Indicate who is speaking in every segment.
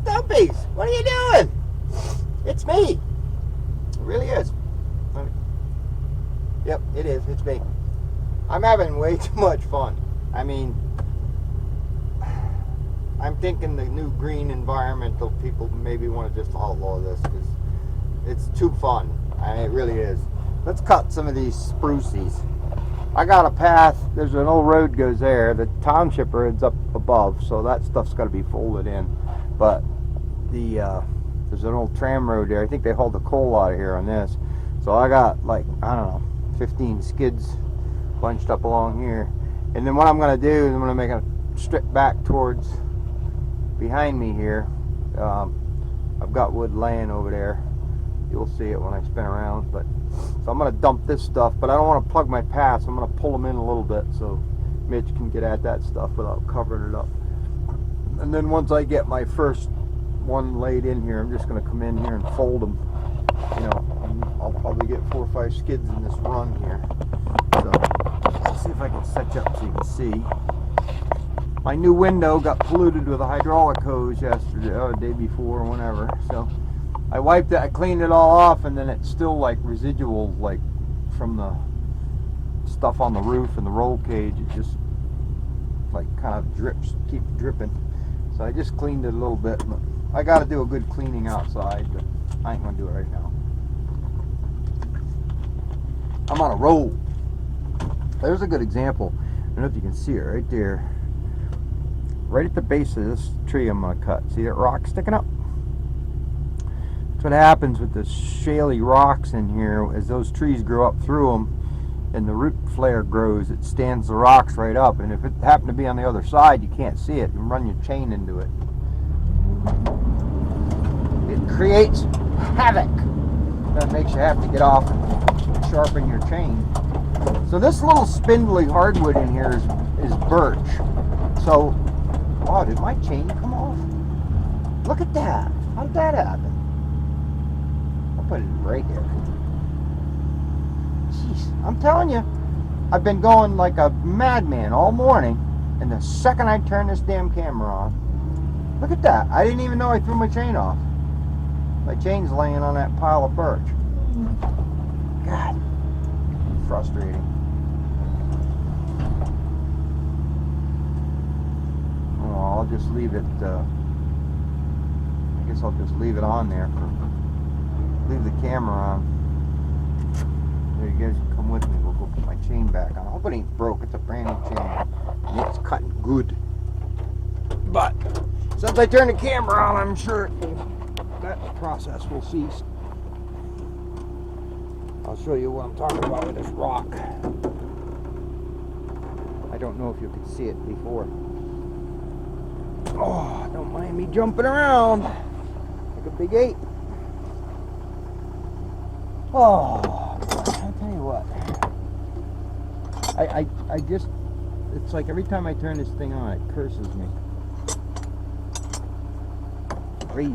Speaker 1: Stumpies, what are you doing? It's me. It really is. Yep, it is. It's me. I'm having way too much fun. I mean, I'm thinking the new green environmental people maybe want to just outlaw this because it's too fun. It really is. Let's cut some of these spruces. I got a path. There's an old road goes there. The township road's up above, so that stuff's got to be folded in. But there's an old tram road there. I think they hauled the coal out of here on this. So I got like, I don't know, 15 skids bunched up along here. And then what I'm going to do is I'm going to make a strip back towards behind me here. I've got wood laying over there. You'll see it when I spin around. But so I'm going to dump this stuff, but I don't want to plug my paths. I'm going to pull them in a little bit so Mitch can get at that stuff without covering it up. And then once I get my first one laid in here, I'm just going to come in here and fold them. You know, I'll probably get 4 or 5 skids in this run here. So let's see if I can set you up so you can see. My new window got polluted with a hydraulic hose yesterday, or the day before, or whenever. So I wiped it, I cleaned it all off, and then it's still like residual, like from the stuff on the roof and the roll cage. It just like kind of drips, keeps dripping. So I just cleaned it a little bit. But I got to do a good cleaning outside, but I ain't gonna do it right now. I'm on a roll. There's a good example. I don't know if you can see it right there. Right at the base of this tree I'm gonna cut. See that rock sticking up? That's what happens with the shaly rocks in here. As those trees grow up through them and the root flare grows, it stands the rocks right up. And if it happened to be on the other side, you can't see it. You run your chain into it. It creates havoc. That makes you have to get off and sharpen your chain. So this little spindly hardwood in here is birch. So, wow, did my chain come off? Look at that. How did that happen? I'll put it right here. Jeez, I'm telling you, I've been going like a madman all morning, and the second I turn this damn camera on, look at that. I didn't even know I threw my chain off. My chain's laying on that pile of birch. God, frustrating. Oh, I'll just leave it, I guess I'll just leave it on there. Leave the camera on. So you guys can come with me. We'll go put my chain back on. I hope it ain't broke. It's a brand new chain. And it's cutting good. But since I turned the camera on, I'm sure that process will cease. I'll show you what I'm talking about with this rock. I don't know if you could see it before. Oh, don't mind me jumping around like a big ape. Oh, I'll tell you what. I just, it's like every time I turn this thing on, it curses me. Crazy.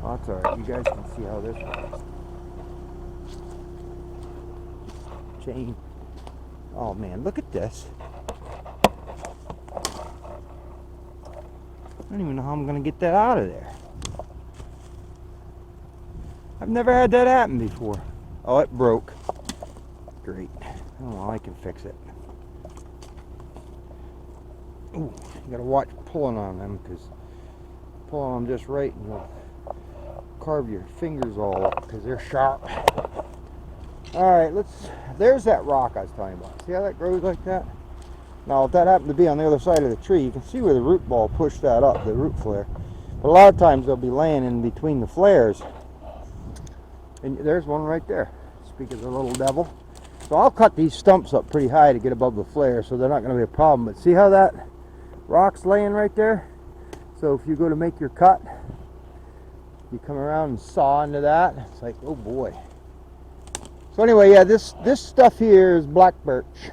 Speaker 1: Well, that's alright. You guys can see how this works. Chain. Oh man, look at this. I don't even know how I'm going to get that out of there. I've never had that happen before. Oh, it broke. Great. Oh, well, I can fix it. Ooh, you got to watch pulling on them, because pull on them just right and you'll carve your fingers all up because they're sharp. Alright, there's that rock I was telling you about. See how that grows like that? Now, if that happened to be on the other side of the tree, you can see where the root ball pushed that up, the root flare. But a lot of times they'll be laying in between the flares. And there's one right there. Speak of the little devil. So I'll cut these stumps up pretty high to get above the flare, so they're not going to be a problem. But see how that rock's laying right there? So if you go to make your cut, you come around and saw into that. It's like, oh boy. So anyway, yeah, this stuff here is black birch.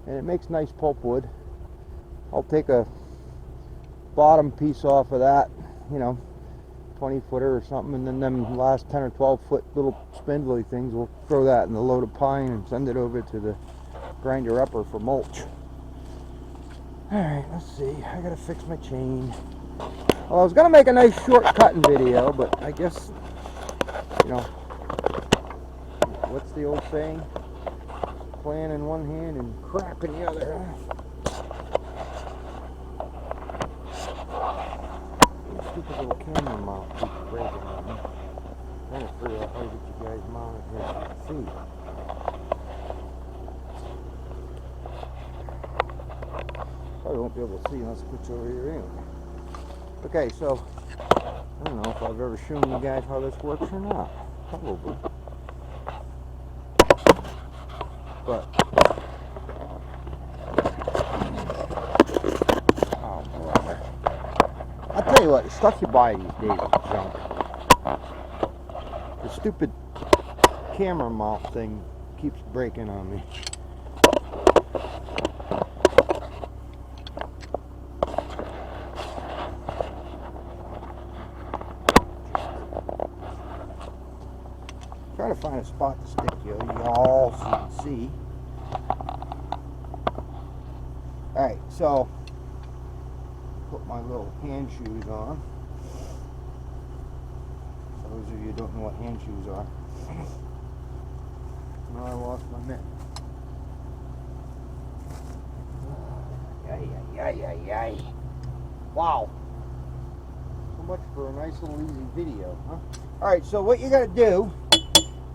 Speaker 1: And it makes nice pulpwood. I'll take a bottom piece off of that, you know, 20-footer or something, and then them last 10 or 12-foot little spindly things, we'll throw that in the load of pine and send it over to the grinder upper for mulch. Alright, let's see. I gotta fix my chain. Well, I was gonna make a nice short cutting video, but I guess, you know, what's the old saying? Plan in one hand and crap in the other. This stupid little camera mount keeps breaking on me. I'm trying to figure out how to get you guys mounted here so you can see. Probably won't be able to see unless I put you over here anyway. Okay, so I don't know if I've ever shown you guys how this works or not. Probably. But oh brother. I'll tell you what, the stuff you buy these days is junk. The stupid camera mount thing keeps breaking on me. Try to find a spot to stick you all so you can see. Alright, so put my little hand shoes on. For those of you who don't know what hand shoes are. Now I lost my mitt. Yay. Wow. So much for a nice little easy video, huh? Alright, so what you gotta do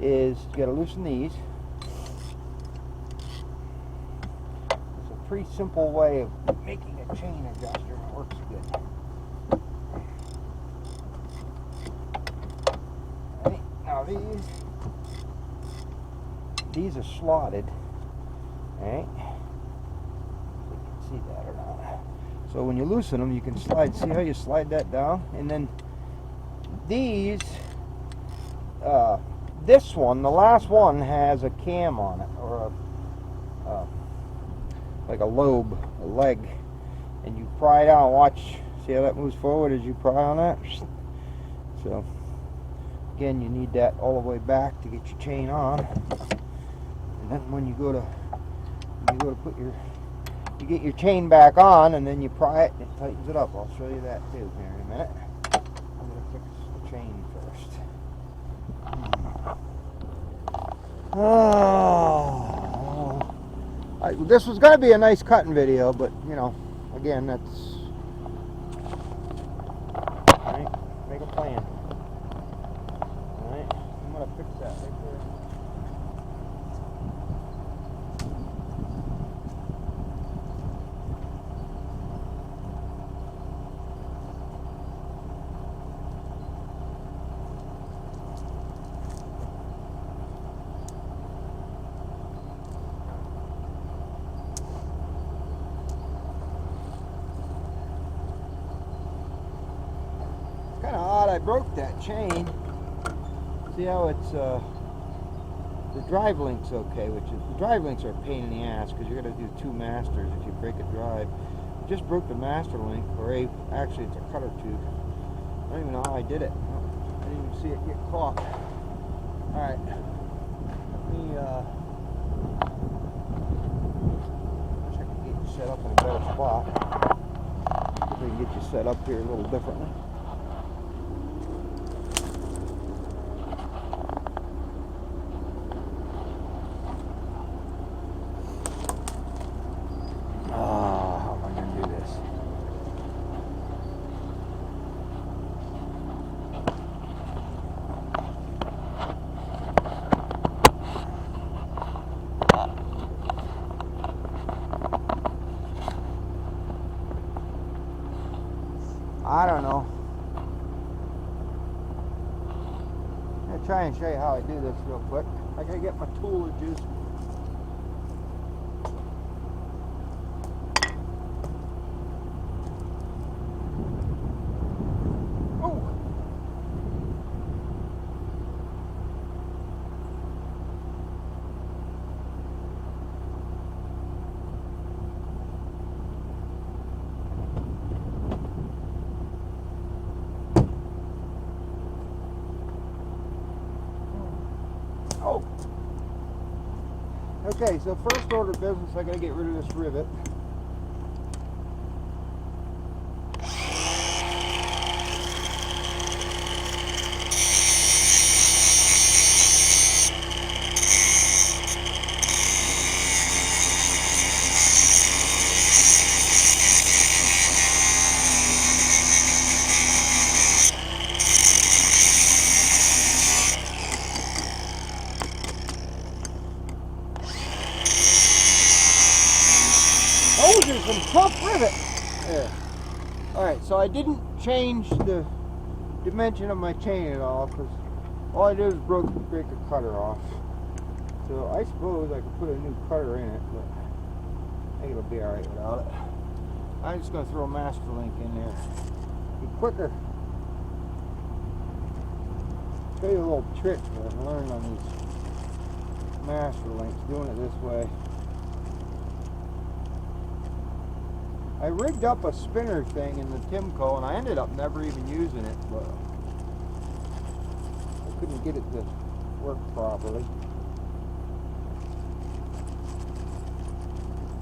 Speaker 1: is you gotta loosen these. It's a pretty simple way of making a chain adjuster and it works good. Alright, now these are slotted. Alright. So you can see that or not. So when you loosen them you can slide, see how you slide that down? And then these this one, the last one, has a cam on it, or a like a lobe, a leg, and you pry it out. Watch, see how that moves forward as you pry on that. So again, you need that all the way back to get your chain on, and then when you go to put you get your chain back on, and then you pry it and it tightens it up. I'll show you that too here in a minute. I'm gonna fix the chain first. Oh, this was going to be a nice cutting video, but you know, again, that's alright. Make a plan. Alright, I'm going to fix that right there. Kind of odd I broke that chain. See how it's the drive link's okay, which is the drive links are a pain in the ass because you're gonna do two masters if you break a drive. I just broke the master link, or actually it's a cutter tooth. I don't even know how I did it. I didn't even see it get caught. All right, let me wish I could get you set up in a better spot. See if we can get you set up here a little differently. I don't know. I'm going to try and show you how I do this real quick. I got to get my tool or juice. Oh. Okay, so first order of business, I gotta get rid of this rivet. Some tough rivet. There. Alright, so I didn't change the dimension of my chain at all, because all I did was break a cutter off. So I suppose I could put a new cutter in it, but I think it'll be alright without it. I'm just going to throw a master link in there. Be quicker. Show you a little trick that I've learned on these master links, doing it this way. I rigged up a spinner thing in the Timco, and I ended up never even using it, but I couldn't get it to work properly.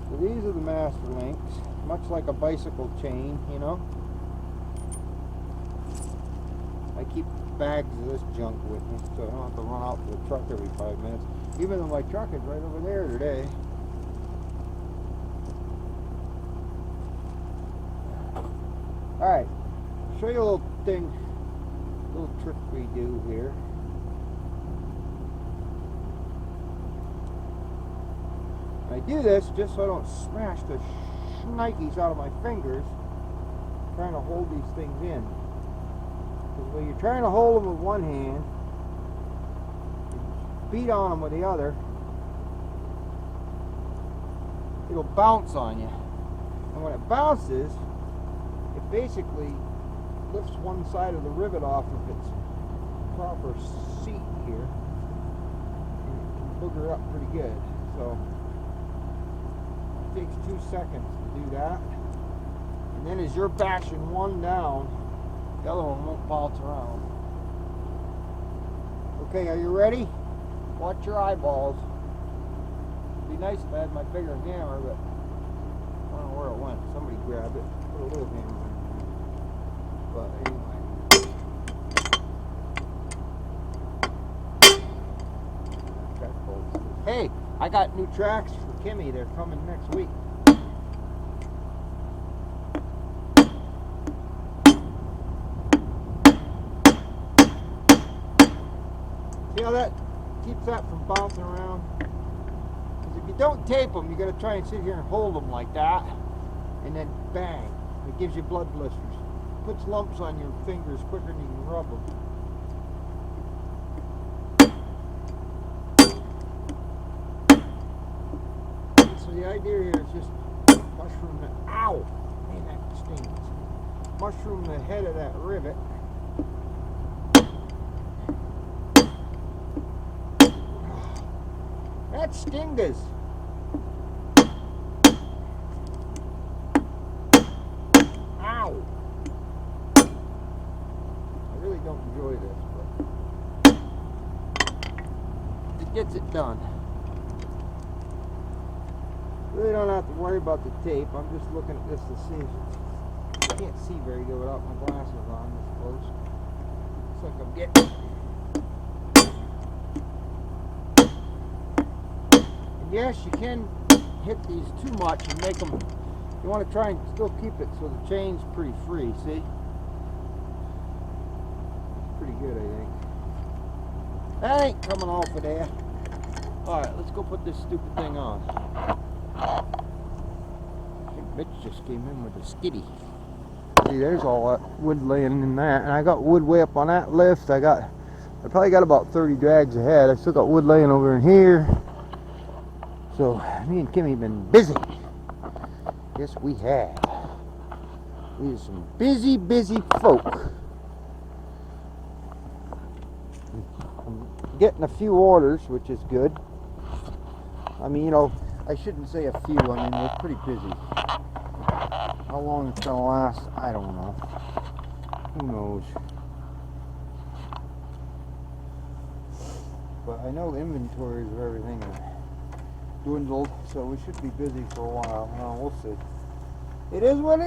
Speaker 1: So these are the master links, much like a bicycle chain, you know. I keep bags of this junk with me, so I don't have to run out to the truck every 5 minutes, even though my truck is right over there today. Alright, show you a little thing, little trick we do here. I do this just so I don't smash the shnikes out of my fingers trying to hold these things in. Because when you're trying to hold them with one hand, you beat on them with the other, it'll bounce on you. And when it bounces, it basically lifts one side of the rivet off of its proper seat here, and it can booger up pretty good. So it takes 2 seconds to do that, and then as you're bashing one down, the other one won't bounce around. Okay, are you ready? Watch your eyeballs. It'd be nice if I had my bigger hammer, but I don't know where it went. Somebody grabbed it, put a little hammer in. But anyway. Hey, I got new tracks for Kimmy. They're coming next week. See how that keeps that from bouncing around? Because if you don't tape them, you got to try and sit here and hold them like that, and then bang, it gives you blood blisters. Puts lumps on your fingers quicker than you can rub them. So the idea here is just mushroom the, ow, man, that stings. Mushroom the head of that rivet. That stingus. Ow. I really don't enjoy this, but it gets it done. Really don't have to worry about the tape. I'm just looking at this to see if it's, I can't see very good without my glasses on this close. Looks like I'm getting. And yes, you can hit these too much and make them. You want to try and still keep it so the chain's pretty free. See? Pretty good, I think. That ain't coming off of there. Alright, let's go put this stupid thing on. I think Mitch just came in with a skiddy. See, there's all that wood laying in that. And I got wood way up on that lift. I probably got about 30 drags ahead. I still got wood laying over in here. So, me and Kimmy have been busy. Yes, we have. We are some busy, busy folk. I'm getting a few orders, which is good. I mean, you know, I shouldn't say a few. I mean, we're pretty busy. How long it's gonna last, I don't know. Who knows? But I know inventories of everything are dwindled, so we should be busy for a while. Well, we'll see. It is what it is.